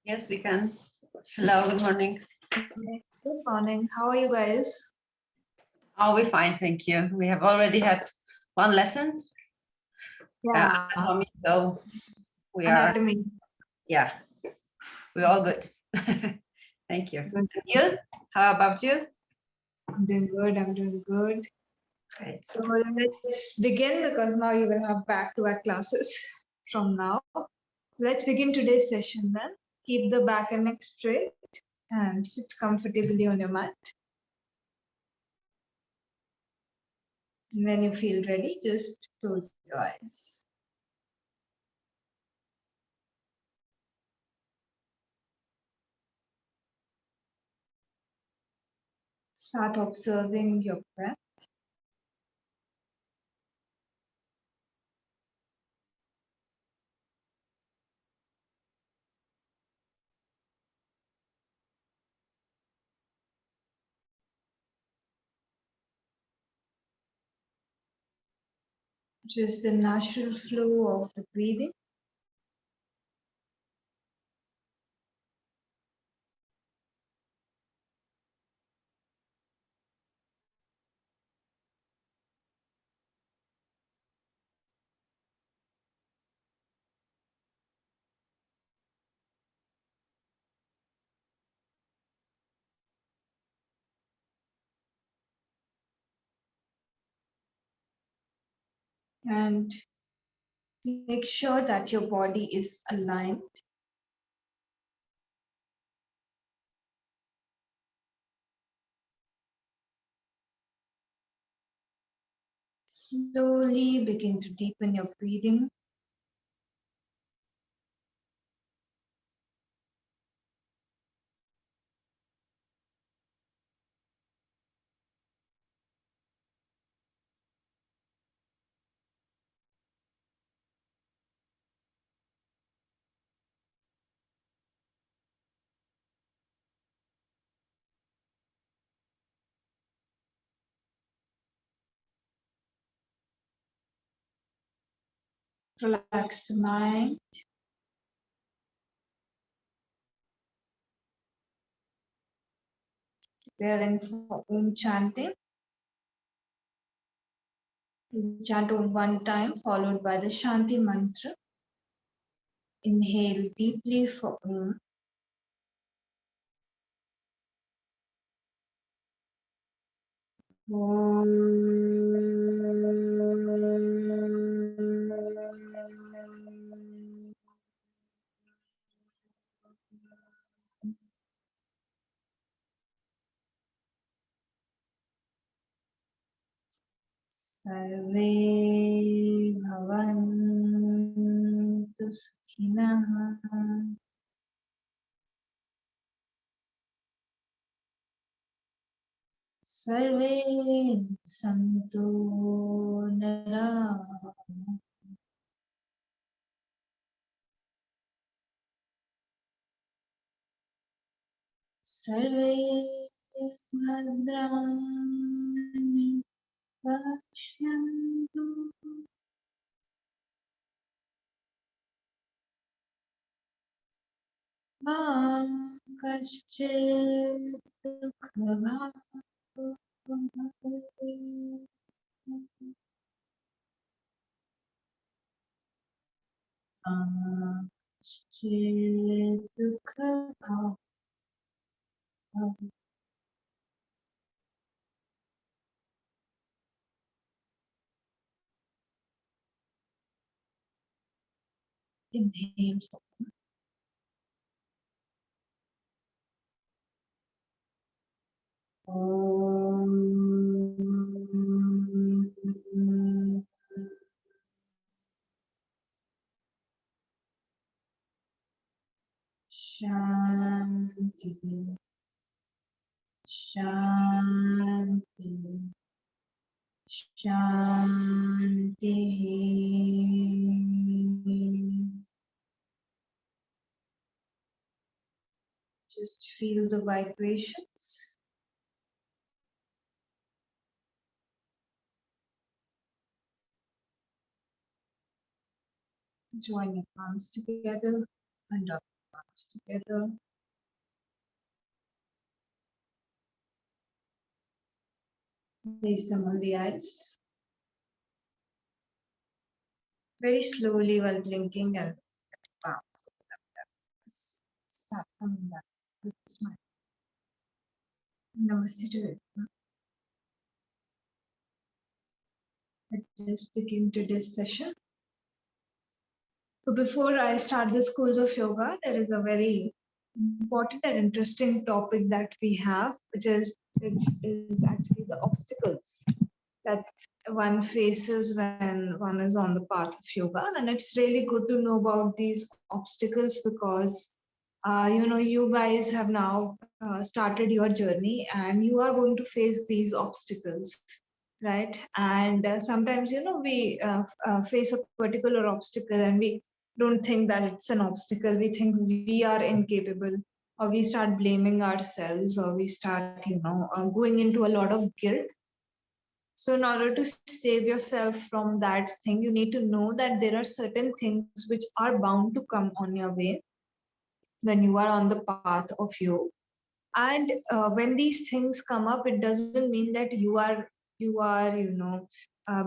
Yes, we can. Hello, good morning. Good morning. How are you guys? Oh, we're fine, thank you. We have already had one lesson. Yeah, Anatomy, so we are, anatomy. yeah, we're all good. Thank you. Good. And you? How about you? I'm doing good. I'm doing good. Great. So let's begin because now you will have back-to-back classes from now. So let's begin today's session then. Keep the back and neck straight and sit comfortably on your mat. When you feel ready, just close your eyes. Start observing your breath. Just the natural flow of the breathing. And make sure that your body is aligned. Slowly begin to deepen your breathing. Relax the mind. Preparing for Om chanting. Please chant Om one time, followed by the Shanti mantra. Inhale deeply for Om. सर्वे भवन्तु सुखिनः सर्वे सन्तु निरामयाः सर्वे भद्राणि पश्यन्तु मा कश्चित् दुःखभाग् कश्चित् दुःखभाग् Inhale for Om. Shanti, Shanti, Shanti. Just feel the vibrations. Join your palms together and up palms together. Place them on the eyes. Very slowly while blinking and palms. Start coming back with a smile. Namaste to it. Let's begin today's session. So before I start the schools of yoga, there is a very important and interesting topic that we have, which is actually the obstacles that one faces when one is on the path of yoga. And it's really good to know about these obstacles because you guys have now started your journey and you are going to face these obstacles, right? And sometimes we face a particular obstacle and we don't think that it's an obstacle. We think we are incapable, or we start blaming ourselves, or we start going into a lot of guilt. So in order to save yourself from that thing, you need to know that there are certain things which are bound to come on your way when you are on the path of yoga. And when these things come up, it doesn't mean that you are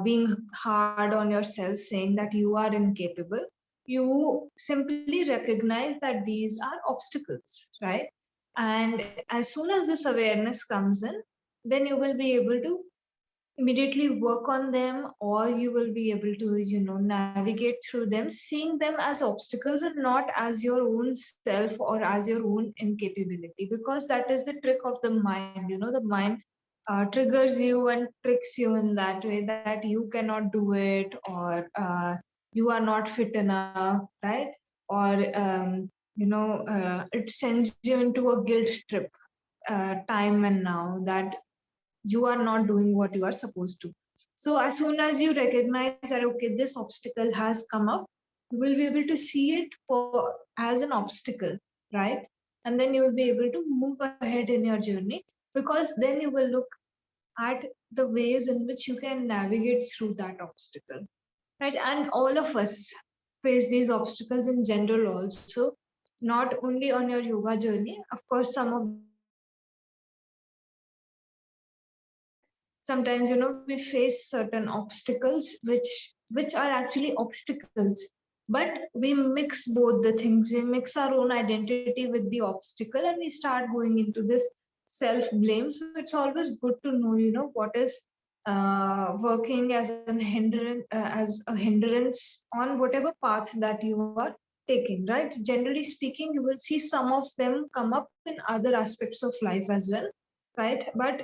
being hard on yourself, saying that you are incapable. You simply recognize that these are obstacles, right? And as soon as this awareness comes in, then you will be able to immediately work on them, or you will be able to navigate through them, seeing them as obstacles and not as your own self or as your own incapability, because that is the trick of the mind. The mind triggers you and tricks you in that way, that you cannot do it, or you are not fit enough, right? Or it sends you into a guilt trip, time and now, that you are not doing what you are supposed to. So as soon as you recognize that, okay, this obstacle has come up, you will be able to see it as an obstacle, right? And then you will be able to move ahead in your journey, because then you will look at the ways in which you can navigate through that obstacle, right? And all of us face these obstacles in general also, not only on your yoga journey. Of course, sometimes we face certain obstacles which are actually obstacles, but we mix both the things. We mix our own identity with the obstacle and we start going into this self blame. So it's always good to know what is working as a hindrance on whatever path that you are taking, right? Generally speaking, you will see some of them come up in other aspects of life as well, right? But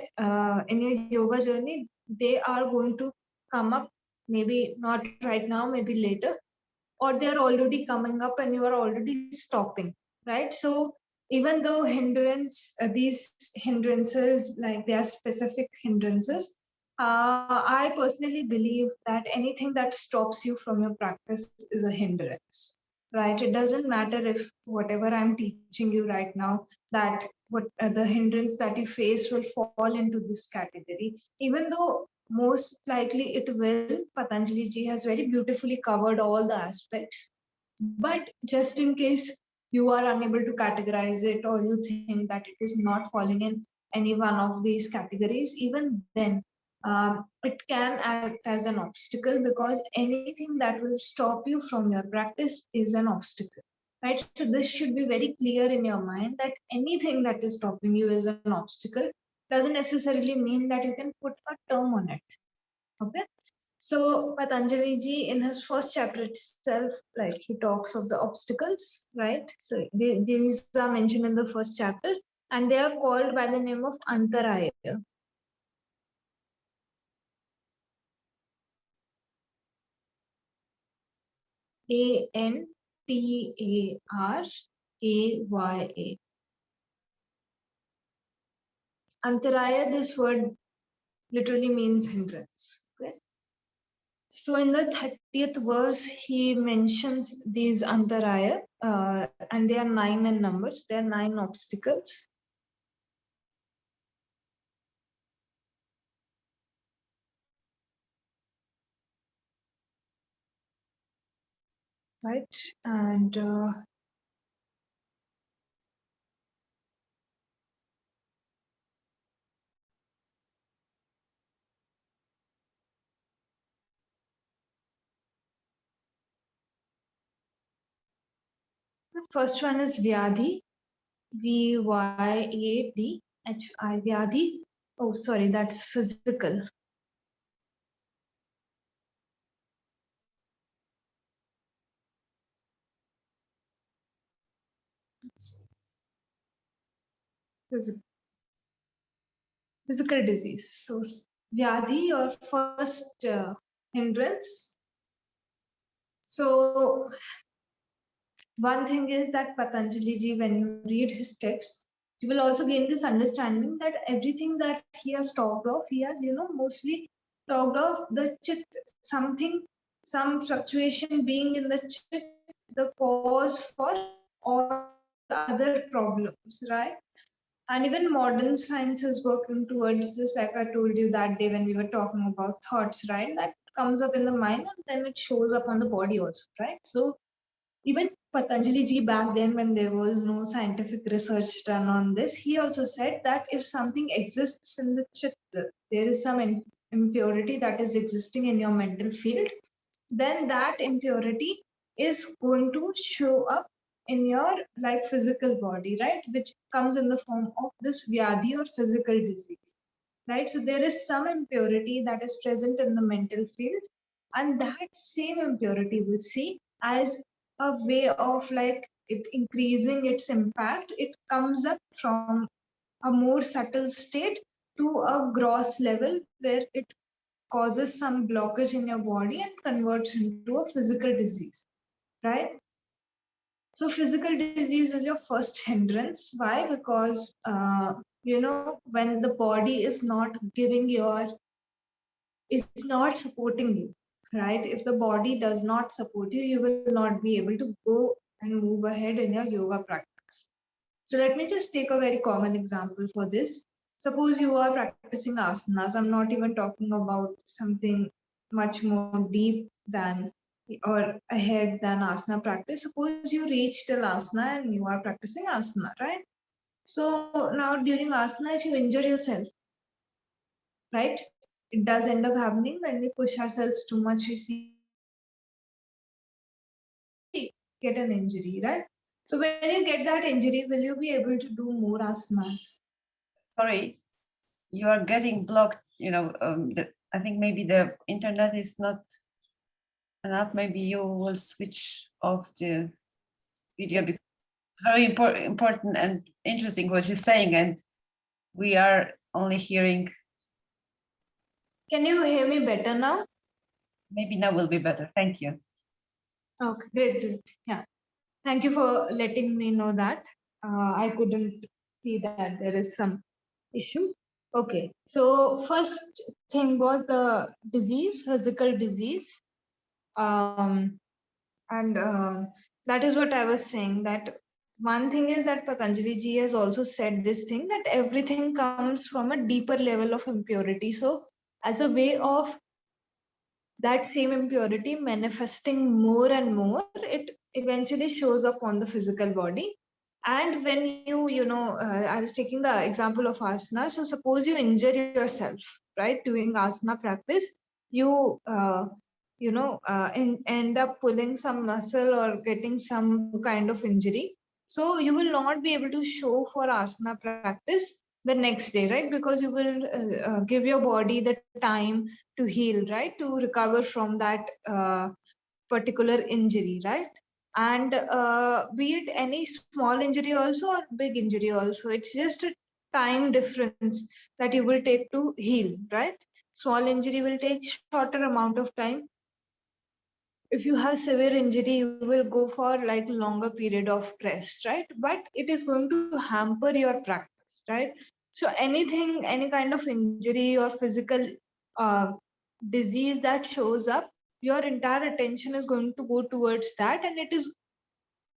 in your yoga journey, they are going to come up, maybe not right now, maybe later, or they're already coming up and you are already stopping, right? So even though these hindrances, like they are specific hindrances, I personally believe that anything that stops you from your practice is a hindrance, right? It doesn't matter if whatever I'm teaching you right now, that what the hindrance that you face will fall into this category, even though most likely it will. Patanjali ji has very beautifully covered all the aspects. But just in case you are unable to categorize it, or you think that it is not falling in any one of these categories, even then it can act as an obstacle, because anything that will stop you from your practice is an obstacle. Right? So this should be very clear in your mind, that anything that is stopping you is an obstacle. Doesn't necessarily mean that you can put a term on it. Okay. So Patanjali ji, in his first chapter itself, like he talks of the obstacles, right? So these are mentioned in the first chapter, and they are called by the name of Antaraya. Antaraya. Antaraya, this word literally means hindrance. Okay? So in the 30th verse, he mentions these Antaraya, and they are 9 in numbers. They are 9 obstacles. Right? And First one is Vyadhi, Vyadhi, Vyadhi. Oh, sorry, that's physical. Physical disease. So Vyadhi, your first hindrance. So one thing is that Patanjali ji, when you read his text, you will also gain this understanding that everything that he has talked of, he has, mostly talked of the chit, something, some fluctuation being in the chit, the cause for all other problems, right? And even modern science is working towards this, like I told you that day when we were talking about thoughts, right? That comes up in the mind and then it shows up on the body also, right? So even Patanjali ji back then, when there was no scientific research done on this, he also said that if something exists in the chitta, there is some impurity that is existing in your mental field, then that impurity is going to show up in your like physical body, right? Which comes in the form of this vyadhi or physical disease, right? So there is some impurity that is present in the mental field, and that same impurity we see as a way of like it increasing its impact. It comes up from a more subtle state to a gross level where it causes some blockage in your body and converts into a physical disease, right? So physical disease is your first hindrance. Why? Because when the body is not giving your, is not supporting you, right? If the body does not support you, you will not be able to go and move ahead in your yoga practice. So let me just take a very common example for this. Suppose you are practicing asanas. I'm not even talking about something much more deep than or ahead than asana practice. Suppose you reach till asana and you are practicing asana, right? So now during asana, if you injure yourself, right? It does end up happening when we push ourselves too much, we see get an injury, right? So when you get that injury, will you be able to do more asanas? Sorry, you are getting blocked. I think maybe the internet is not enough. Maybe you will switch off the video because it's very important and interesting what you're saying, and we are only hearing. Can you hear me better now? Maybe now will be better. Thank you. Okay, great. Yeah. Thank you for letting me know that. I couldn't see that there is some issue. Okay. So first thing was the disease, physical disease. And that is what I was saying, that one thing is that Patanjali ji has also said this thing, that everything comes from a deeper level of impurity. So as a way of that same impurity manifesting more and more, it eventually shows up on the physical body. And when I was taking the example of asana. So suppose you injure yourself, right, doing asana practice, you end up pulling some muscle or getting some kind of injury. So you will not be able to show for asana practice the next day, right? Because you will give your body the time to heal, right? To recover from that particular injury, right? And be it any small injury also or big injury also, it's just a time difference that you will take to heal, right? Small injury will take shorter amount of time. If you have severe injury, you will go for like longer period of rest, right? But it is going to hamper your practice, right? So anything, any kind of injury or physical uh, disease that shows up, your entire attention is going to go towards that, and it is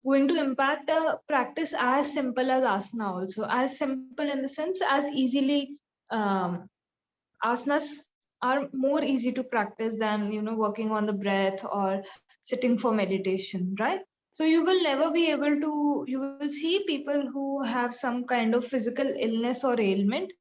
going to impact a practice as simple as asana also, as simple in the sense as easily asanas are more easy to practice than working on the breath or sitting for meditation, right? So you will never be able to, you will see people who have some kind of physical illness or ailment,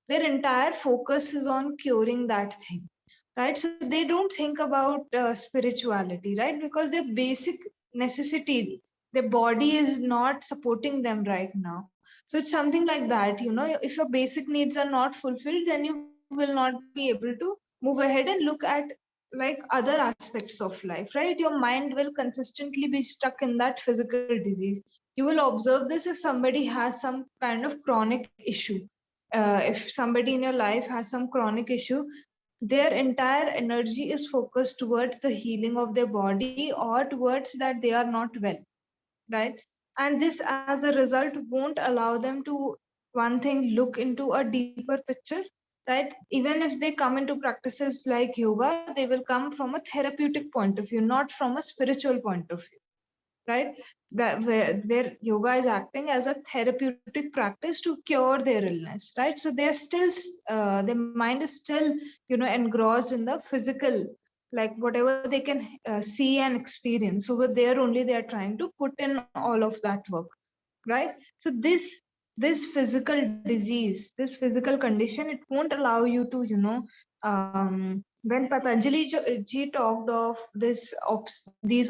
their entire focus is on curing that thing, right? So they don't think about spirituality, right? Because their basic necessity their body is not supporting them right now. So it's something like that, you know, if your basic needs are not fulfilled, then you will not be able to move ahead and look at like other aspects of life, right? Your mind will consistently be stuck in that physical disease. You will observe this if somebody has some kind of chronic issue. If somebody in your life has some chronic issue, their entire energy is focused towards the healing of their body or towards that they are not well, right? And this as a result won't allow them to, one thing, look into a deeper picture, right? Even if they come into practices like yoga, they will come from a therapeutic point of view, not from a spiritual point of view, right? That where yoga is acting as a therapeutic practice to cure their illness, right? So they are still their mind is still, you know, engrossed in the physical, like whatever they can see and experience over there, only they are trying to put in all of that work, right? So this physical disease, this physical condition, it won't allow you to, you know, when Patanjali ji talked of these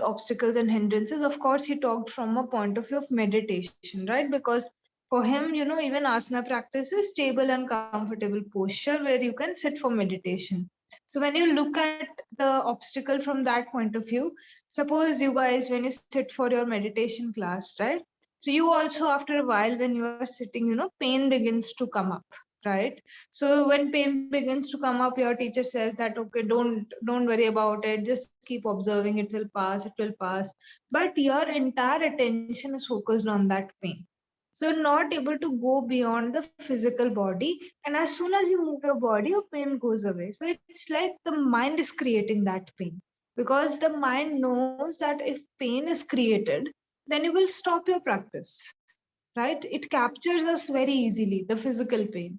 obstacles and hindrances, of course he talked from a point of view of meditation, right? Because for him, you know, even asana practice is stable and comfortable posture where you can sit for meditation. So when you look at the obstacle from that point of view, suppose you guys, when you sit for your meditation class, right? So you also, after a while, when you are sitting, you know, pain begins to come up, right? So when pain begins to come up, your teacher says that, okay, don't worry about it, just keep observing, it will pass, it will pass. But your entire attention is focused on that pain. So you're not able to go beyond the physical body. And as soon as you move your body, your pain goes away. So it's like the mind is creating that pain, because the mind knows that if pain is created, then you will stop your practice, right? It captures us very easily, the physical pain,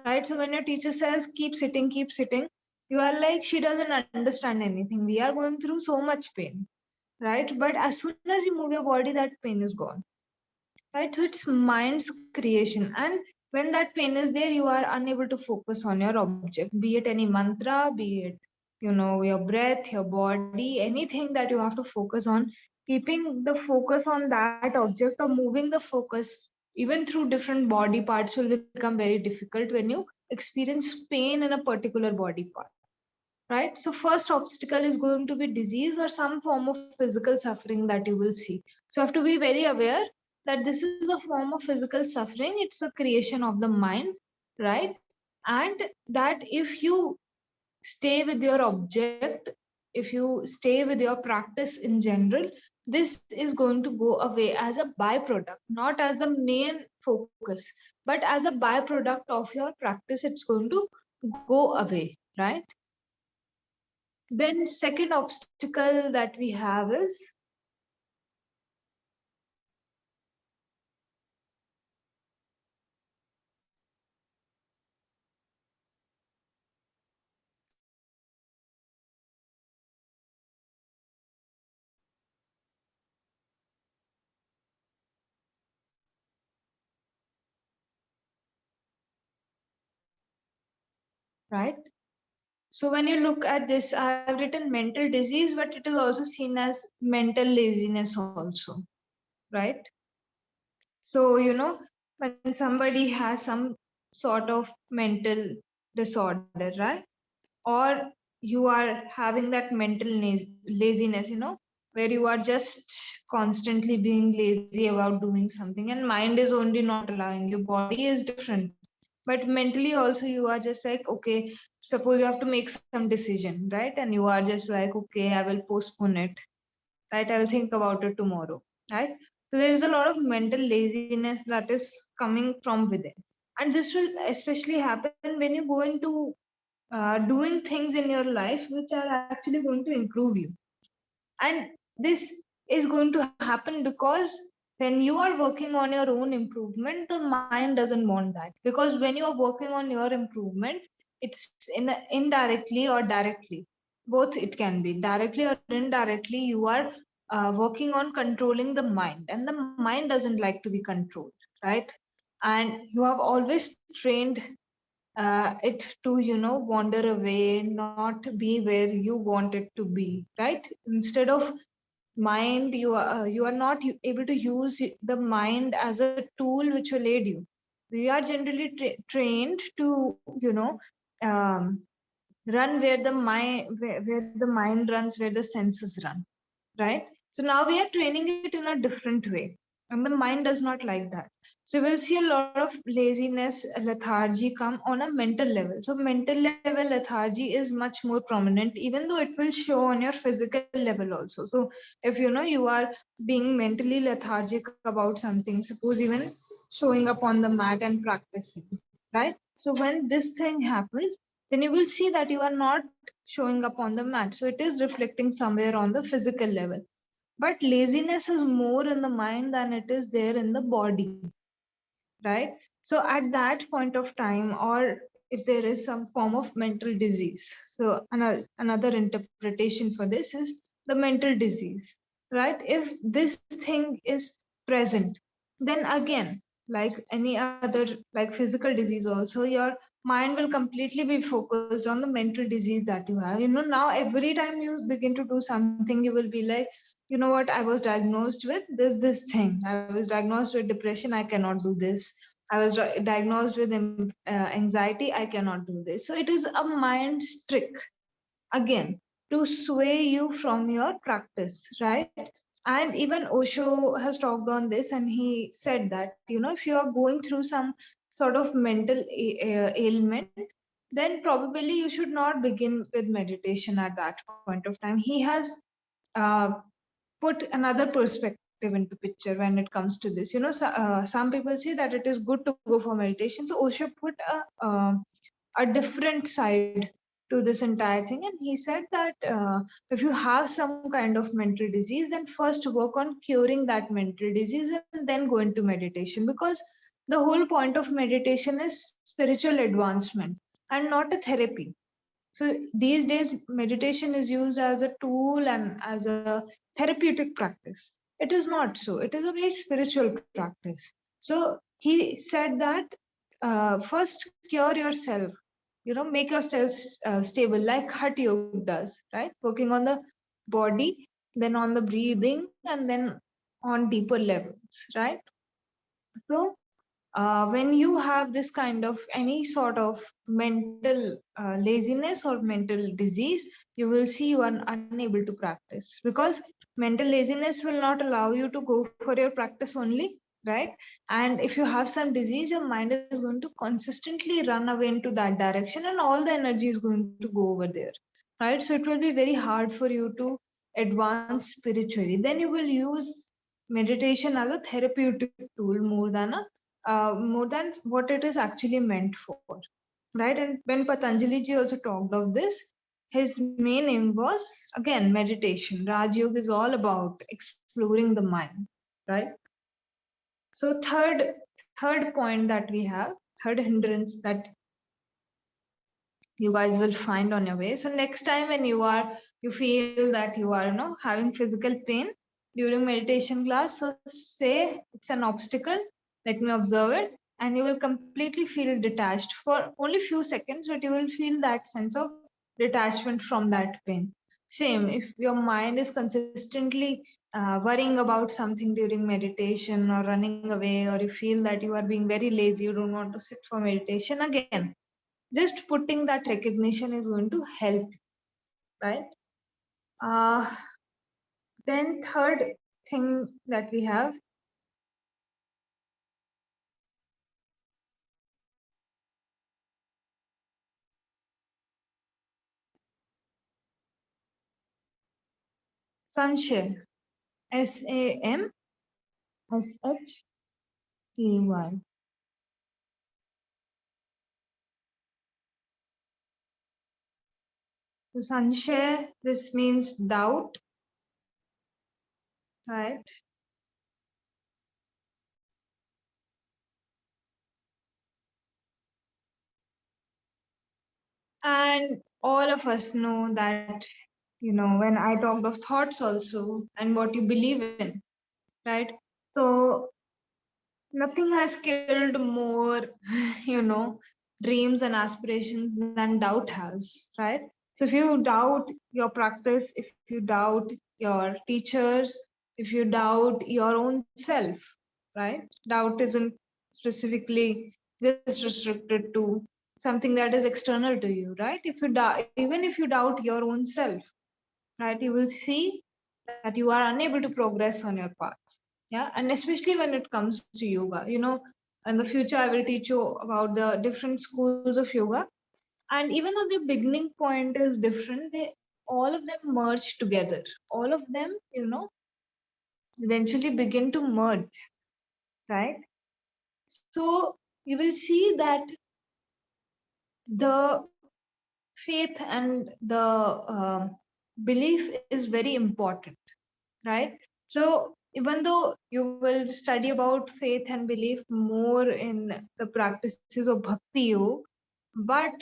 right? So when your teacher says keep sitting, you are like, she doesn't understand anything, we are going through so much pain, right? But as soon as you move your body, that pain is gone, right? So it's mind's creation. And when that pain is there, you are unable to focus on your object, be it any mantra, be it, you know, your breath, your body, anything that you have to focus on. Keeping the focus on that object or moving the focus even through different body parts will become very difficult when you experience pain in a particular body part, right? So first obstacle is going to be disease or some form of physical suffering that you will see. So you have to be very aware that this is a form of physical suffering, it's a creation of the mind, right? And that if you stay with your object, if you stay with your practice in general, this is going to go away as a byproduct, not as the main focus, but as a byproduct of your practice, it's going to go away, right? Then second obstacle that we have is, right? So when you look at this, I have written mental disease, but it is also seen as mental laziness also, right? So, you know, when somebody has some sort of mental disorder, right? Or you are having that mental laziness, you know, where you are just constantly being lazy about doing something and mind is only not allowing you, body is different. But mentally also you are just like, okay, suppose you have to make some decision, right? And you are just like, okay, I will postpone it, right? I will think about it tomorrow, right? So there is a lot of mental laziness that is coming from within. And this will especially happen when you go into doing things in your life which are actually going to improve you. And this is going to happen because when you are working on your own improvement, the mind doesn't want that. Because when you are working on your improvement, it's indirectly or directly, both it can be directly or indirectly, you are working on controlling the mind, and the mind doesn't like to be controlled, right? And you have always trained it to, you know, wander away, not be where you want it to be, right? Instead of mind, you are not able to use the mind as a tool which will aid you. We are generally trained to, um, run where the mind, where the mind runs, where the senses run, right? So now we are training it in a different way, and the mind does not like that. So we'll see a lot of laziness, lethargy come on a mental level. So mental level lethargy is much more prominent, even though it will show on your physical level also. So if you are being mentally lethargic about something, suppose even showing up on the mat and practicing, right? So when this thing happens, then you will see that you are not showing up on the mat. So it is reflecting somewhere on the physical level. But laziness is more in the mind than it is there in the body, right? So at that point of time, or if there is some form of mental disease, so another interpretation for this is the mental disease, right? If this thing is present, then again, like any other, like physical disease also, your mind will completely be focused on the mental disease that you have. Now every time you begin to do something, you will be like, you know what, I was diagnosed with this thing, I was diagnosed with depression, I cannot do this, I was diagnosed with anxiety, I cannot do this. So it is a mind's trick, again, to sway you from your practice, right? And even Osho has talked on this, and he said that, if you are going through some sort of mental ailment, then probably you should not begin with meditation at that point of time. He has uh, put another perspective into picture when it comes to this. Some people say that it is good to go for meditation. So Osho put a different side to this entire thing, and he said that if you have some kind of mental disease, then first work on curing that mental disease and then go into meditation, because the whole point of meditation is spiritual advancement and not a therapy. So these days, meditation is used as a tool and as a therapeutic practice. It is not so. It is a very spiritual practice. So he said that first cure yourself. Make yourself stable, like Hatha Yoga does, right? Working on the body, then on the breathing, and then on deeper levels, right? So when you have this kind of any sort of mental laziness or mental disease, you will see you are unable to practice, because mental laziness will not allow you to go for your practice only, right? And if you have some disease, your mind is going to consistently run away into that direction, and all the energy is going to go over there, right? So it will be very hard for you to advance spiritually. Then you will use meditation as a therapeutic tool more than what it is actually meant for, right? And when Patanjali ji also talked of this, his main aim was, again, meditation. Raj Yoga is all about exploring the mind, right? So third point that we have, third hindrance that you guys will find on your way. So next time when you feel that you are having physical pain during meditation class, so say it's an obstacle, let me observe it, and you will completely feel detached for only few seconds, but you will feel that sense of detachment from that pain. Same, if your mind is consistently worrying about something during meditation or running away, or you feel that you are being very lazy, you don't want to sit for meditation, again, just putting that recognition is going to help, right? uh, then third thing that we have, Sanshaya. Samshey. So Sanshaya, this means doubt, right? And all of us know that, when I talked of thoughts also and what you believe in, right? So nothing has killed more, you know, dreams and aspirations than doubt has, right? So if you doubt your practice, if you doubt your teachers, if you doubt your own self, right? Doubt isn't specifically just restricted to something that is external to you, right? If you even if you doubt your own self, right, you will see that you are unable to progress on your path. Yeah, and especially when it comes to yoga, in the future I will teach you about the different schools of yoga. And even though the beginning point is different, they all of them merge together. All of them, eventually begin to merge, right? So you will see that the faith and the belief is very important, right? So even though you will study about faith and belief more in the practices of bhakti yoga, but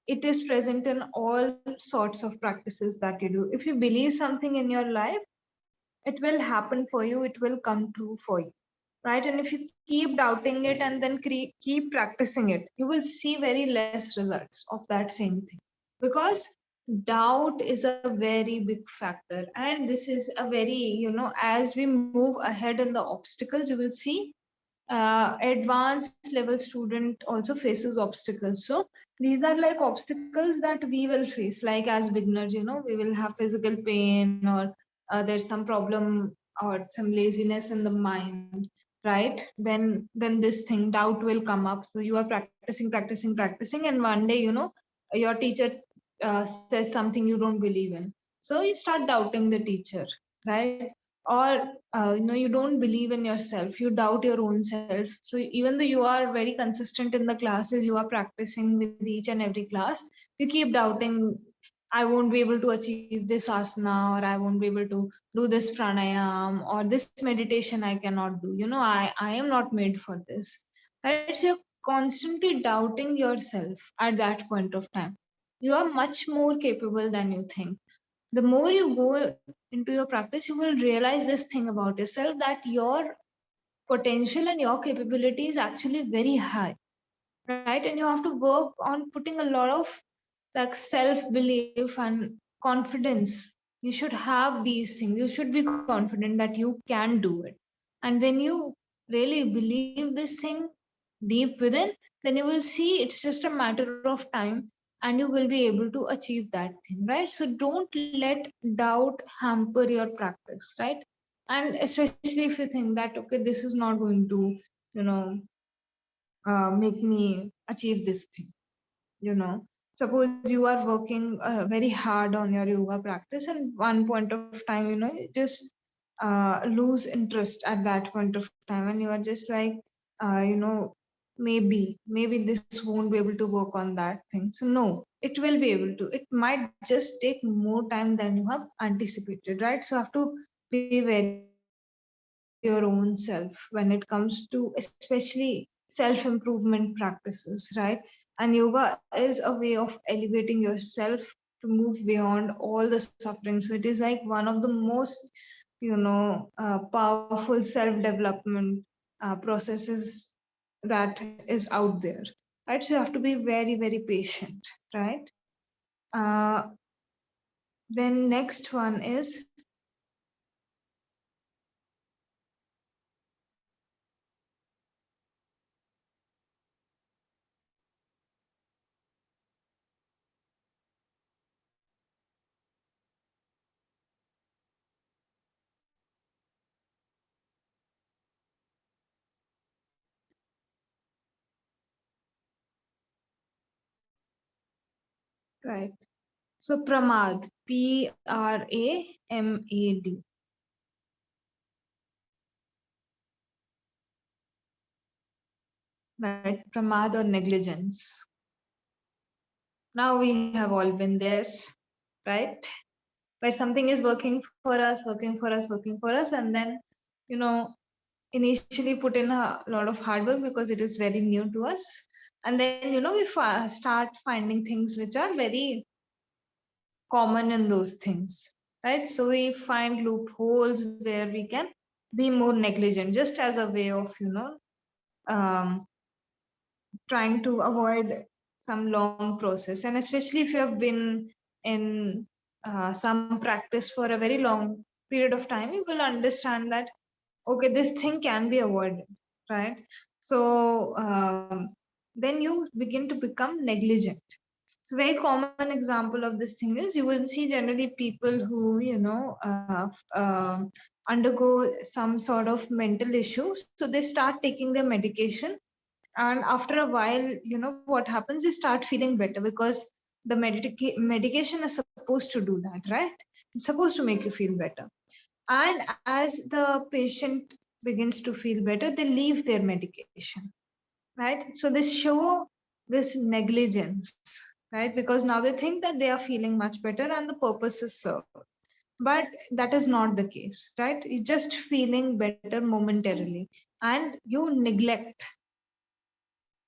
it is present in all sorts of practices that you do. If you believe something in your life, it will happen for you, it will come true for you, right? And if you keep doubting it and then keep practicing it, you will see very less results of that same thing, because doubt is a very big factor. And this is a very, as we move ahead in the obstacles, you will see advanced level student also faces obstacles. So these are like obstacles that we will face, like as beginners, we will have physical pain, or there's some problem or some laziness in the mind, right? Then this thing doubt will come up. So you are practicing, and one day, your teacher says something you don't believe in, so you start doubting the teacher, right? Or you don't believe in yourself, you doubt your own self. So even though you are very consistent in the classes, you are practicing with each and every class, you keep doubting, I won't be able to achieve this asana, or I won't be able to do this pranayam, or this meditation I cannot do. I am not made for this, right? So you're constantly doubting yourself at that point of time. You are much more capable than you think. The more you go into your practice, you will realize this thing about yourself, that your potential and your capability is actually very high, right? And you have to work on putting a lot of like self belief and confidence. You should have these things, you should be confident that you can do it. And when you really believe this thing deep within, then you will see it's just a matter of time, and you will be able to achieve that thing, right? So don't let doubt hamper your practice, right? And especially if you think that, okay, this is not going to, you know make me achieve this thing. Suppose you are working very hard on your yoga practice, and one point of time, you just lose interest at that point of time, and you are just like, maybe this won't be able to work on that thing. So no, it will be able to. It might just take more time than you have anticipated, right? So you have to be very your own self when it comes to especially self improvement practices, right? And yoga is a way of elevating yourself to move beyond all the suffering. So it is like one of the most, powerful self development processes that is out there, right? So you have to be very, very patient, right? uh, then next one is right. So pramad, Pramad, right? Pramad or negligence. Now we have all been there, right? Where something is working for us, working for us, working for us, and then, you know, initially put in a lot of hard work because it is very new to us. And then, we start finding things which are very common in those things, right? So we find loopholes where we can be more negligent, just as a way of, um, trying to avoid some long process. And especially if you have been in some practice for a very long period of time, you will understand that, okay, this thing can be avoided, right? So then you begin to become negligent. So very common example of this thing is you will see generally people who, undergo some sort of mental issues. So they start taking their medication, and after a while, what happens, they start feeling better because the medication is supposed to do that, right? It's supposed to make you feel better. And as the patient begins to feel better, they leave their medication, right? So this show this negligence, right? Because now they think that they are feeling much better and the purpose is served. But that is not the case, right? You're just feeling better momentarily, and you neglect.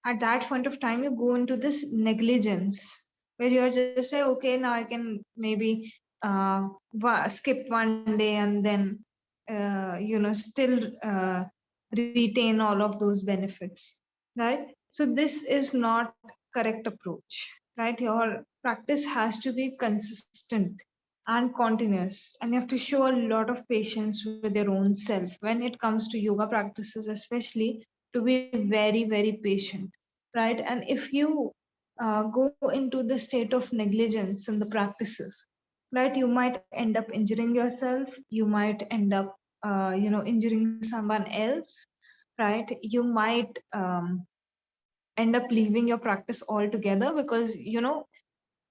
At that point of time, you go into this negligence where you're just say, okay, now I can maybe skip one day and then still retain all of those benefits, right? So this is not correct approach, right? Your practice has to be consistent and continuous, and you have to show a lot of patience with your own self when it comes to yoga practices, especially to be very, very patient, right? And if you go into the state of negligence in the practices, right, you might end up injuring yourself, you might end up injuring someone else, right? You might end up leaving your practice altogether because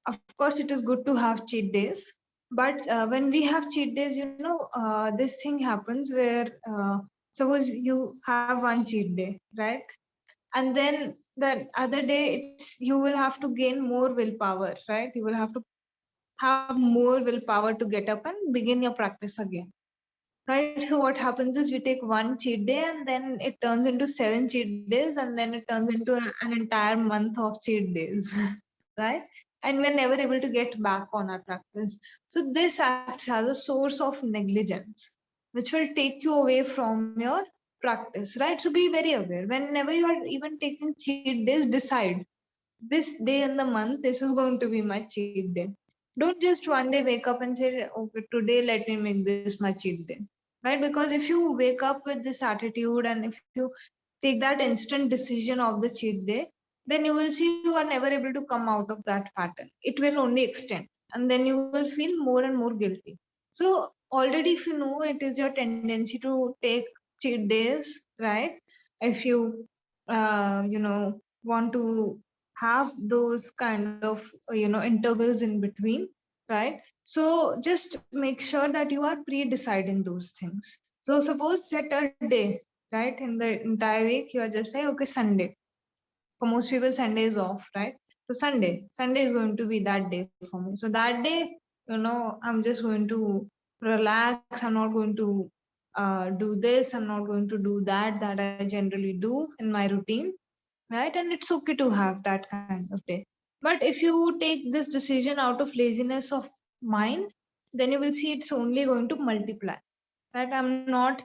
of course it is good to have cheat days, but when we have cheat days, this thing happens where suppose you have one cheat day, right? And then the other day you will have to gain more willpower, right? You will have to have more willpower to get up and begin your practice again, right? So what happens is we take one cheat day and then it turns into 7 cheat days, and then it turns into an entire month of cheat days, right? And we're never able to get back on our practice. So this acts as a source of negligence, which will take you away from your practice, right? So be very aware. Whenever you are even taking cheat days, decide this day in the month, this is going to be my cheat day. Don't just one day wake up and say, okay, today let me make this my cheat day, right? Because if you wake up with this attitude and if you take that instant decision of the cheat day, then you will see you are never able to come out of that pattern. It will only extend, and then you will feel more and more guilty. So already, if you know it is your tendency to take cheat days, right? If you want to have those kind of intervals in between, right? So just make sure that you are pre-deciding those things. So suppose set a day, right? In the entire week you are just say, okay, Sunday. For most people Sunday is off, right? So Sunday is going to be that day for me. So that day, I'm just going to relax. I'm not going to do this, I'm not going to do that I generally do in my routine, right? And it's okay to have that kind of day. But if you take this decision out of laziness of mind, then you will see it's only going to multiply, right? I'm not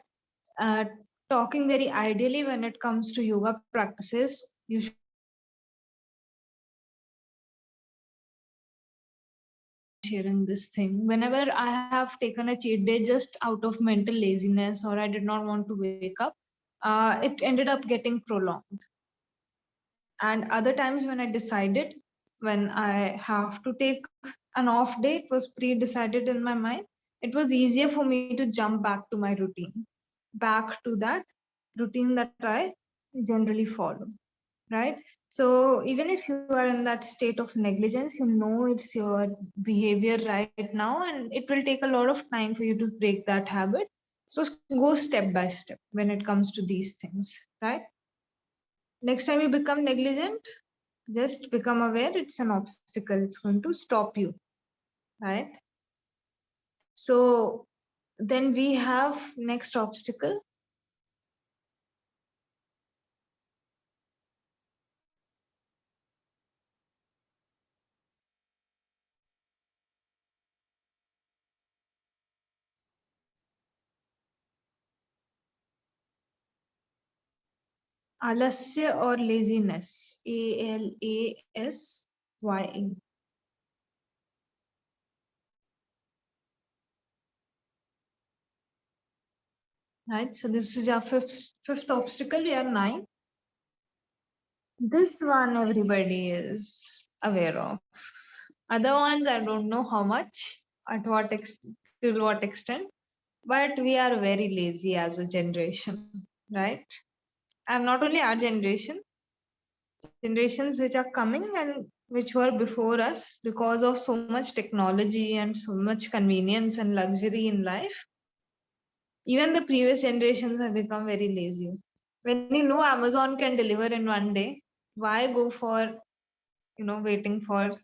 uh, talking very ideally when it comes to yoga practices. You should sharing this thing. Whenever I have taken a cheat day just out of mental laziness or I did not want to wake up, it ended up getting prolonged. And other times when I decided, when I have to take an off day, it was pre-decided in my mind. It was easier for me to jump back to my routine, back to that routine that I generally follow, right? So even if you are in that state of negligence, you know it's your behavior right now, and it will take a lot of time for you to break that habit. So go step by step when it comes to these things, right? Next time you become negligent, just become aware it's an obstacle. It's going to stop you, right? So then we have next obstacle. Alasya or laziness. ALASYA. right? So this is our fifth obstacle. We are 9. This one everybody is aware of. Other ones I don't know how much, at what till what extent, but we are very lazy as a generation, right? And not only our generation, generations which are coming and which were before us, because of so much technology and so much convenience and luxury in life, even the previous generations have become very lazy. When you know Amazon can deliver in one day, why go for waiting for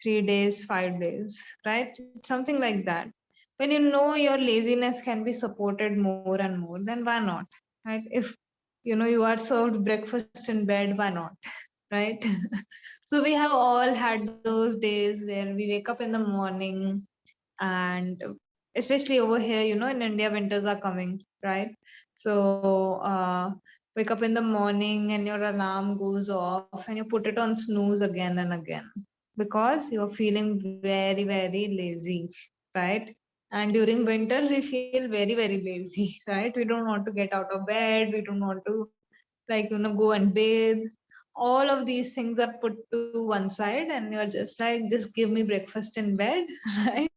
3 days, 5 days, right? It's something like that. When you know your laziness can be supported more and more, then why not? Right? If you are served breakfast in bed, why not? Right? So we have all had those days where we wake up in the morning, and especially over here, in India, winters are coming, right? So wake up in the morning and your alarm goes off and you put it on snooze again and again because you're feeling very, very lazy, right? And during winters, we feel very, very lazy, right? We don't want to get out of bed. We don't want to, go and bathe. All of these things are put to one side, and you're just like, just give me breakfast in bed, right?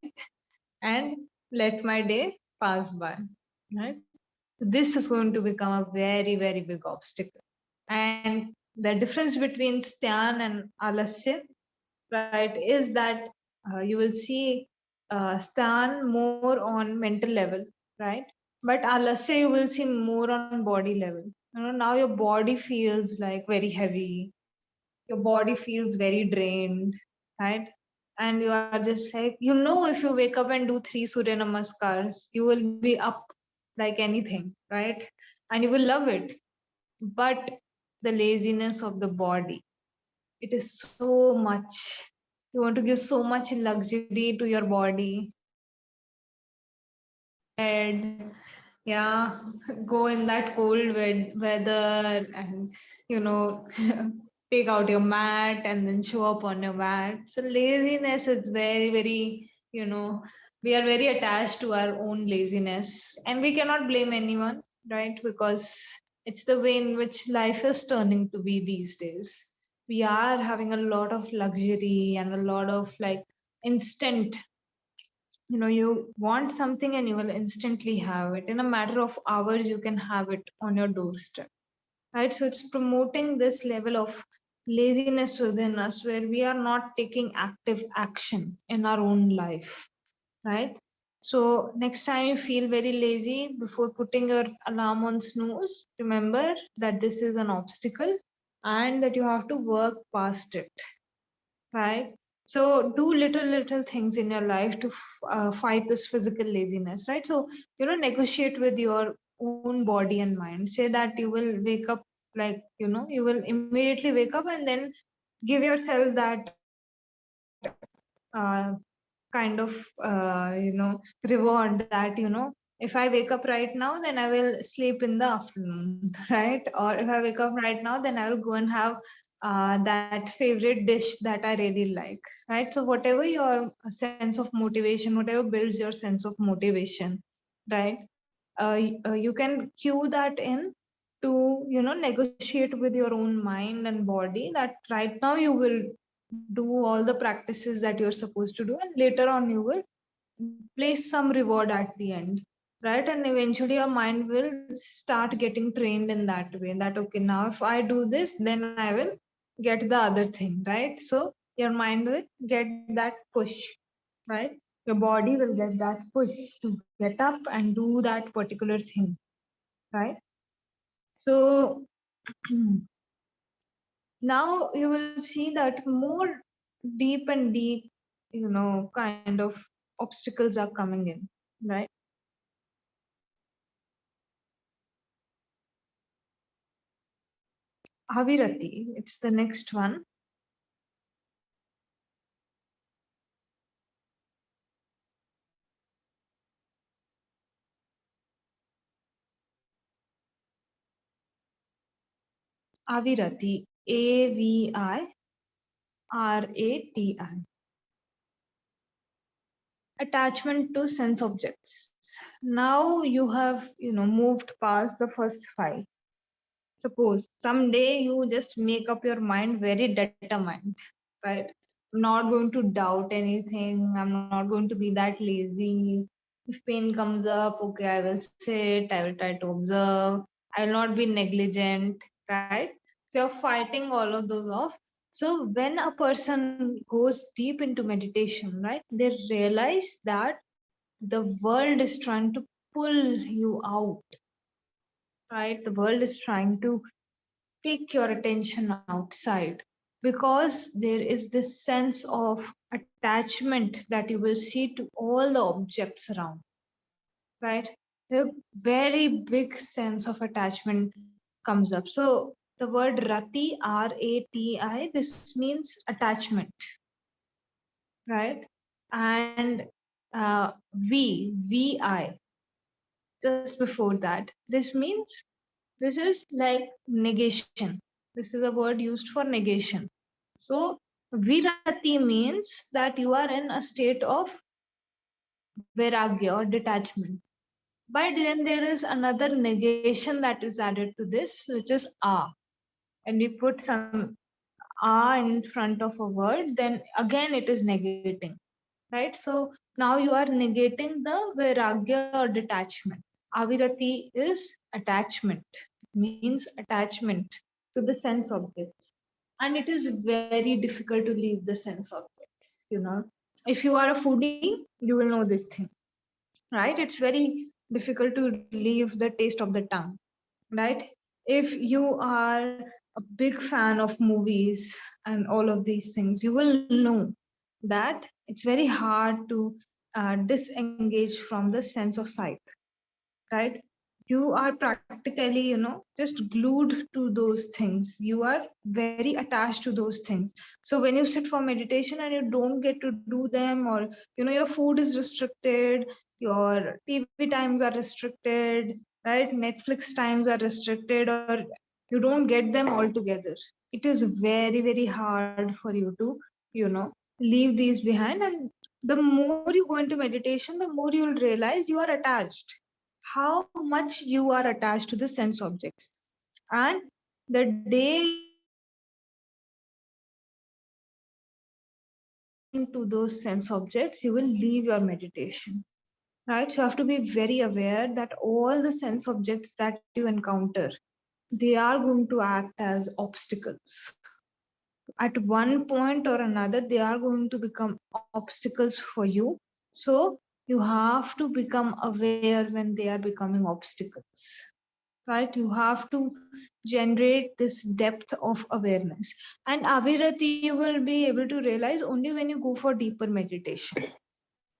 And let my day pass by, right? This is going to become a very, very big obstacle. And the difference between Styan and Alasya, right, is that you will see Styan more on mental level, right? But Alasya, you will see more on body level. Now your body feels like very heavy, your body feels very drained, right? And you are just like, if you wake up and do 3 Surya Namaskars, you will be up like anything, right? And you will love it. But the laziness of the body, it is so much. You want to give so much luxury to your body. And yeah, go in that cold weather and, you know, take out your mat and then show up on your mat. So laziness is very, very, we are very attached to our own laziness, and we cannot blame anyone, right? Because it's the way in which life is turning to be these days. We are having a lot of luxury and a lot of instant, you want something and you will instantly have it in a matter of hours. You can have it on your doorstep, right? So it's promoting this level of laziness within us where we are not taking active action in our own life, right? So next time you feel very lazy, before putting your alarm on snooze, remember that this is an obstacle and that you have to work past it, right? So do little things in your life to fight this physical laziness, right? So negotiate with your own body and mind. Say that you will wake up, you will immediately wake up and then give yourself that kind of reward that if I wake up right now, then I will sleep in the afternoon, right? Or if I wake up right now, then I will go and have that favorite dish that I really like, right? So whatever your sense of motivation, whatever builds your sense of motivation, right? You can cue that in to negotiate with your own mind and body that right now you will do all the practices that you're supposed to do, and later on you will place some reward at the end, right? And eventually your mind will start getting trained in that way, that okay, now if I do this, then I will get the other thing, right? So your mind will get that push, right? Your body will get that push to get up and do that particular thing, right? So now you will see that more deep and deep, kind of obstacles are coming in, right? Avirati, it's the next one. Avirati, Avirati. Attachment to sense objects. now you have, moved past the first five. Suppose someday you just make up your mind very determined, right? I'm not going to doubt anything. I'm not going to be that lazy. If pain comes up, okay, I will sit, I will try to observe, I will not be negligent, right? So you're fighting all of those off. So when a person goes deep into meditation, right, they realize that the world is trying to pull you out, right? The world is trying to take your attention outside, because there is this sense of attachment that you will see to all the objects around, right? A very big sense of attachment comes up. So the word rati, R-A-T-I, this means attachment, right? And vi, just before that, this means, this is like negation. This is a word used for negation. So virati means that you are in a state of vairagya or detachment. But then there is another negation that is added to this, which is a. And we put some a in front of a word, then again it is negating, right? So now you are negating the vairagya or detachment. Avirati is attachment, means attachment to the sense objects. And it is very difficult to leave the sense objects, If you are a foodie, you will know this thing, right? It's very difficult to leave the taste of the tongue, right? If you are a big fan of movies and all of these things, you will know that it's very hard to disengage from the sense of sight, right? You are practically, just glued to those things. You are very attached to those things. So when you sit for meditation and you don't get to do them, or your food is restricted, your TV times are restricted, right? Netflix times are restricted, or you don't get them all together, it is very, very hard for you to, leave these behind. And the more you go into meditation, the more you'll realize you are attached, how much you are attached to the sense objects. And the day you into those sense objects, you will leave your meditation, right? So you have to be very aware that all the sense objects that you encounter, they are going to act as obstacles. At one point or another, they are going to become obstacles for you. So you have to become aware when they are becoming obstacles, right? You have to generate this depth of awareness. And avirati you will be able to realize only when you go for deeper meditation,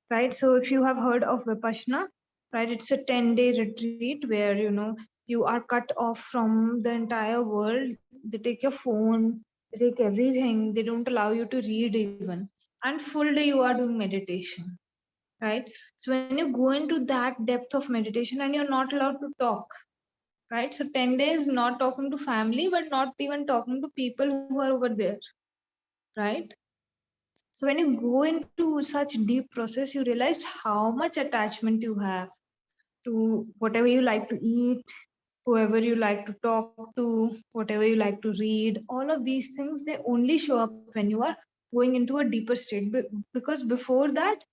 right? So if you have heard of vipassana, right, it's a 10-day retreat where you are cut off from the entire world. They take your phone, they take everything, they don't allow you to read even, and full day you are doing meditation, right? So when you go into that depth of meditation and you're not allowed to talk, right? So 10 days not talking to family, but not even talking to people who are over there, right? So when you go into such deep process, you realize how much attachment you have to whatever you like to eat, whoever you like to talk to, whatever you like to read. All of these things, they only show up when you are going into a deeper state. Because before that,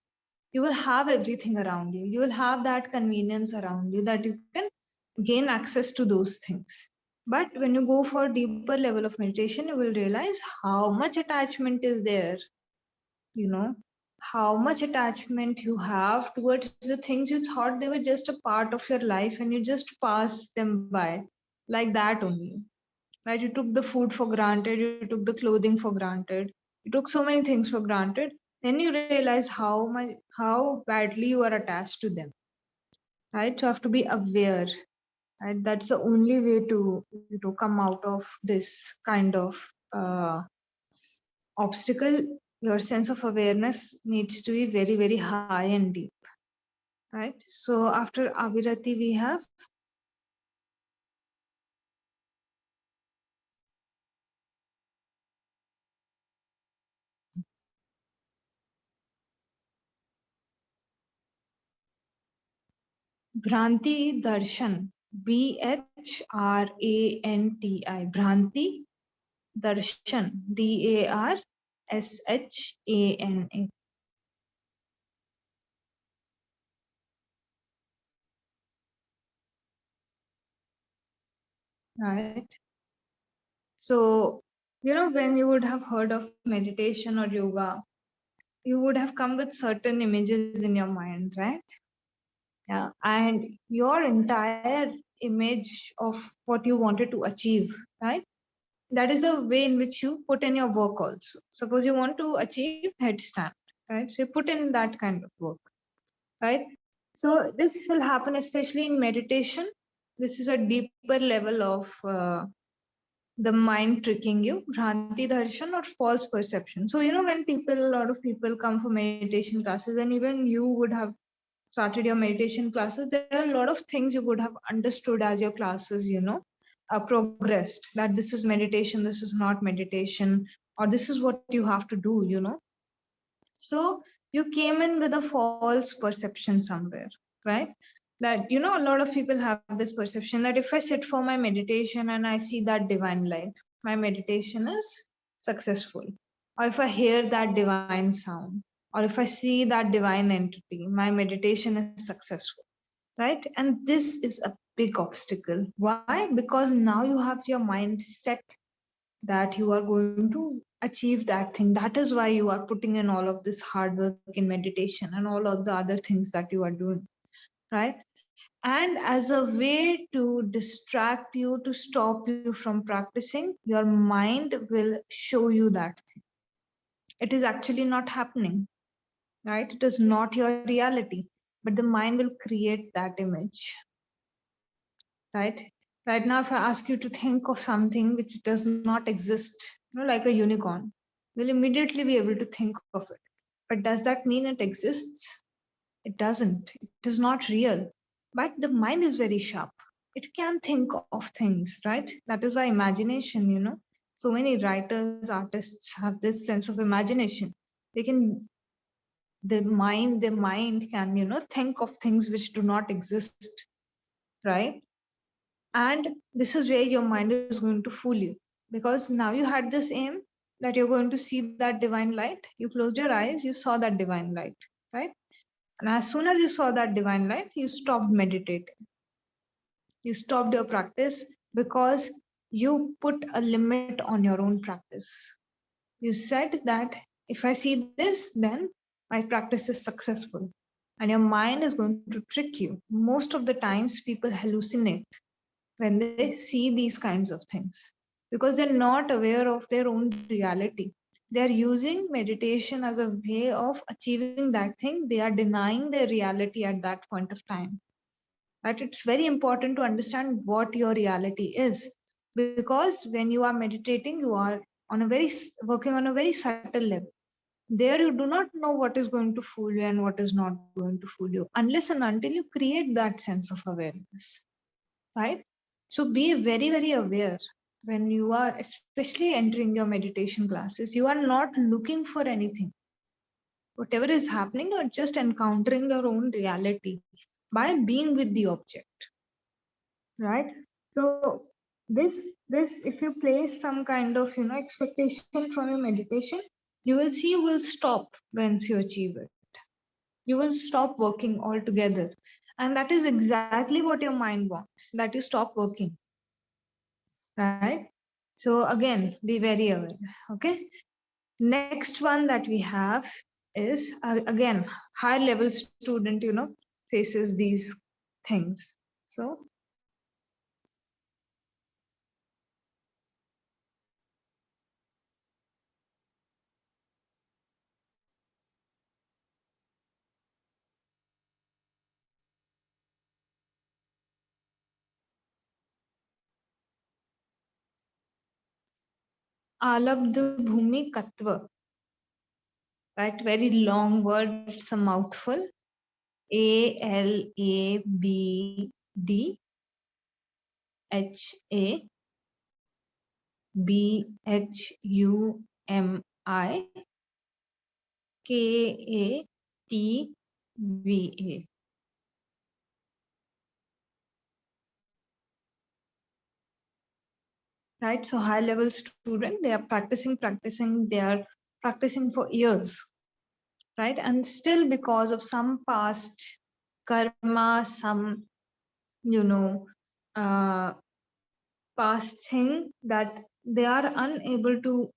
you will have everything around you. You will have that convenience around you that you can gain access to those things. But when you go for a deeper level of meditation, you will realize how much attachment is there, you know, how much attachment you have towards the things you thought they were just a part of your life and you just passed them by like that only, right? You took the food for granted, you took the clothing for granted, you took so many things for granted. Then you realize how badly you are attached to them, right? So you have to be aware, right? That's the only way to come out of this kind of uh, obstacle. Your sense of awareness needs to be very, very high and deep, right? So after avirati we have Bhranti Darshan. Bhranti. Bhranti Darshan. Darshana. Right. So, when you would have heard of meditation or yoga, you would have come with certain images in your mind, right? Yeah. And your entire image of what you wanted to achieve, right? That is the way in which you put in your work also. Suppose you want to achieve headstand, right? So you put in that kind of work, right? So this will happen especially in meditation. This is a deeper level of the mind tricking you, Bhranti Darshan or false perception. So, when a lot of people come for meditation classes, and even you would have started your meditation classes, there are a lot of things you would have understood as your classes, progressed, that this is meditation, this is not meditation, or this is what you have to do. So you came in with a false perception somewhere, right? That, a lot of people have this perception that if I sit for my meditation and I see that divine light, my meditation is successful. Or if I hear that divine sound, or if I see that divine entity, my meditation is successful, right? And this is a big obstacle. Why? Because now you have your mind set that you are going to achieve that thing. That is why you are putting in all of this hard work in meditation and all of the other things that you are doing, right? And as a way to distract you, to stop you from practicing, your mind will show you that thing. It is actually not happening, right? It is not your reality, but the mind will create that image, right? Right now, if I ask you to think of something which does not exist, like a unicorn, you'll immediately be able to think of it. But does that mean it exists? It doesn't. It is not real. But the mind is very sharp. It can think of things, right? That is why imagination, so many writers, artists have this sense of imagination. They can, the mind can, think of things which do not exist, right? And this is where your mind is going to fool you, because now you had this aim that you're going to see that divine light. You closed your eyes, you saw that divine light, right? And as soon as you saw that divine light, you stopped meditating. You stopped your practice because you put a limit on your own practice. You said that if I see this, then my practice is successful. And your mind is going to trick you. Most of the times, people hallucinate when they see these kinds of things because they're not aware of their own reality. They're using meditation as a way of achieving that thing. They are denying their reality at that point of time. But it's very important to understand what your reality is, because when you are meditating, you are working on a very subtle level. There you do not know what is going to fool you and what is not going to fool you unless and until you create that sense of awareness, right? So be very, very aware when you are especially entering your meditation classes. You are not looking for anything. Whatever is happening, you're just encountering your own reality by being with the object, right? So this if you place some kind of expectation from your meditation, you will see you will stop once you achieve it. You will stop working altogether. And that is exactly what your mind wants, that you stop working, right? So again, be very aware. Okay. Next one that we have is again, high level student, faces these things. So Alabdh Bhumi Katva, right? Very long word, it's a mouthful. ALABDHABHUMIKATVA. right? So high level student, they are practicing, they are practicing for years, right? And still because of some past karma, some, you know, uh, past thing, that they are unable to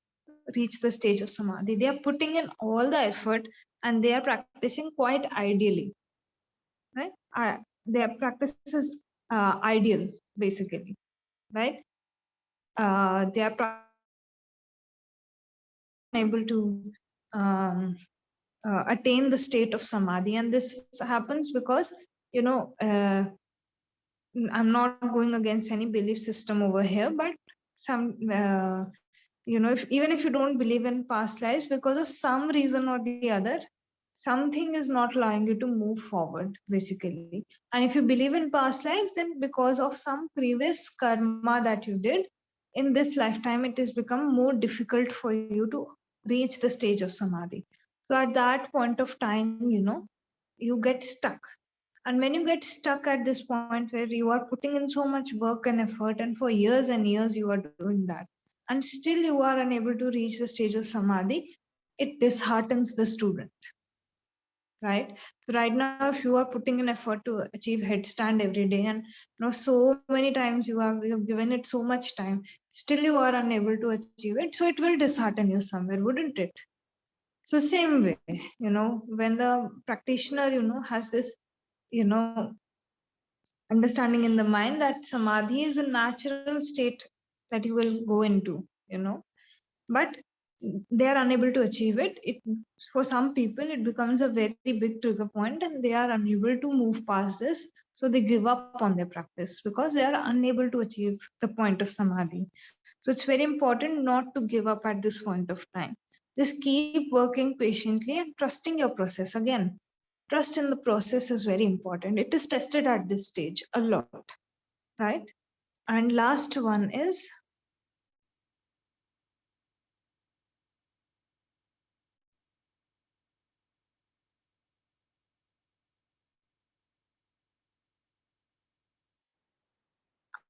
reach the stage of samadhi. They are putting in all the effort and they are practicing quite ideally, right? Their practice is ideal, basically, right? They are able to um, attain the state of samadhi, and this happens because, you know, I'm not going against any belief system over here, but some you know, if even if you don't believe in past lives, because of some reason or the other, something is not allowing you to move forward, basically. And if you believe in past lives, then because of some previous karma that you did in this lifetime, it has become more difficult for you to reach the stage of samadhi. So at that point of time, you know, you get stuck. And when you get stuck at this point where you are putting in so much work and effort, and for years and years you are doing that, and still you are unable to reach the stage of samadhi, it disheartens the student, right? So right now, if you are putting in effort to achieve headstand every day, and you know, so many times you have given it so much time, still you are unable to achieve it, so it will dishearten you somewhere, wouldn't it? So same way, you know, when the practitioner, you know, has this, you know, understanding in the mind that samadhi is a natural state that you will go into, you know, but they are unable to achieve it. For some people it becomes a very big trigger point and they are unable to move past this, so they give up on their practice because they are unable to achieve the point of samadhi. So it's very important not to give up at this point of time. Just keep working patiently and trusting your process. Again, trust in the process is very important. It is tested at this stage a lot, right? And last one is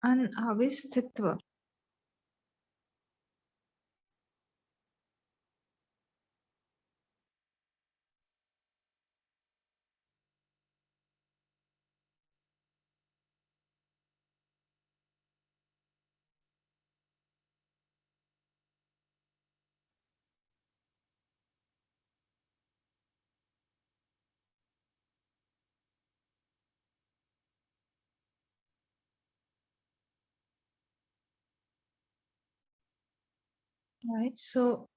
anavistitva. Right. So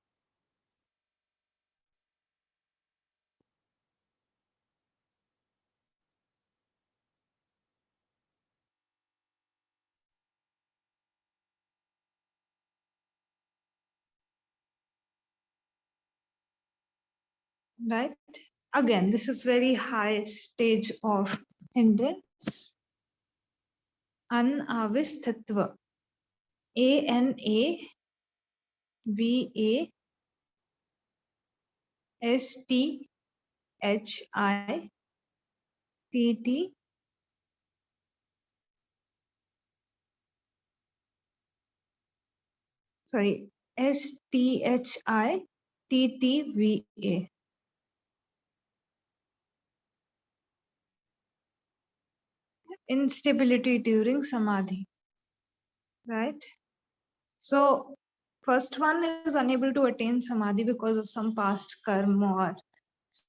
right. Again, this is very high stage of hindrance. Anavistitva. Anavasthitti. Sorry, Sthittva. Instability during samadhi, right? So first one is unable to attain samadhi because of some past karma or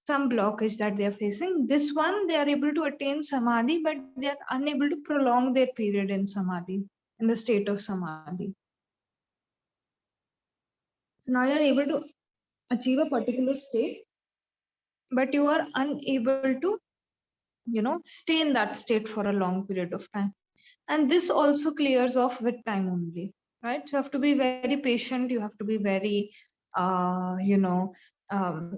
some blockage that they are facing. This one, they are able to attain samadhi, but they are unable to prolong their period in samadhi, in the state of samadhi. So now you are able to achieve a particular state, but you are unable to, you know, stay in that state for a long period of time. And this also clears off with time only, right? So you have to be very patient, you have to be very you know,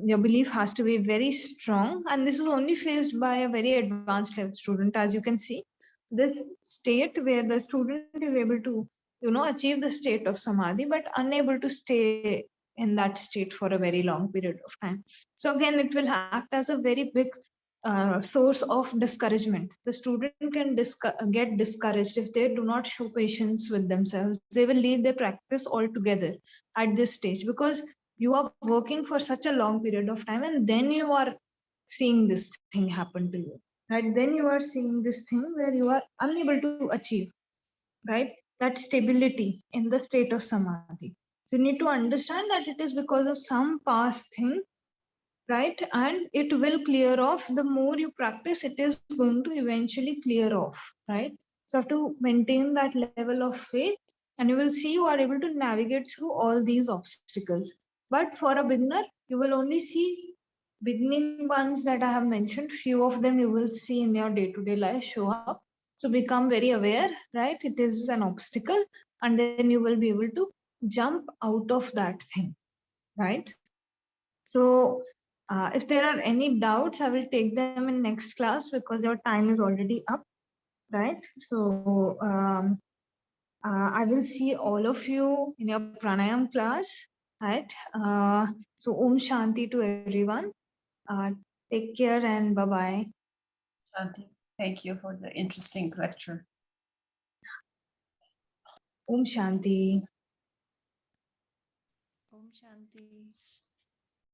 your belief has to be very strong, and this is only faced by a very advanced level student. As you can see, this state where the student is able to, you know, achieve the state of samadhi but unable to stay in that state for a very long period of time. So again, it will act as a very big source of discouragement. The student can get discouraged if they do not show patience with themselves. They will leave their practice altogether at this stage, because you are working for such a long period of time, and then you are seeing this thing happen to you, right? Then you are seeing this thing where you are unable to achieve, right, that stability in the state of samadhi. So you need to understand that it is because of some past thing, right? And it will clear off. The more you practice, it is going to eventually clear off, right? So you have to maintain that level of faith, and you will see you are able to navigate through all these obstacles. But for a beginner, you will only see beginning ones that I have mentioned. Few of them you will see in your day-to-day life show up. So become very aware, right? It is an obstacle, and then you will be able to jump out of that thing, right? So if there are any doubts, I will take them in next class because your time is already up, right? So I will see all of you in your pranayam class, right? So Om Shanti to everyone. Take care and bye-bye. Shanti, thank you for the interesting lecture. Om Shanti. Om Shanti.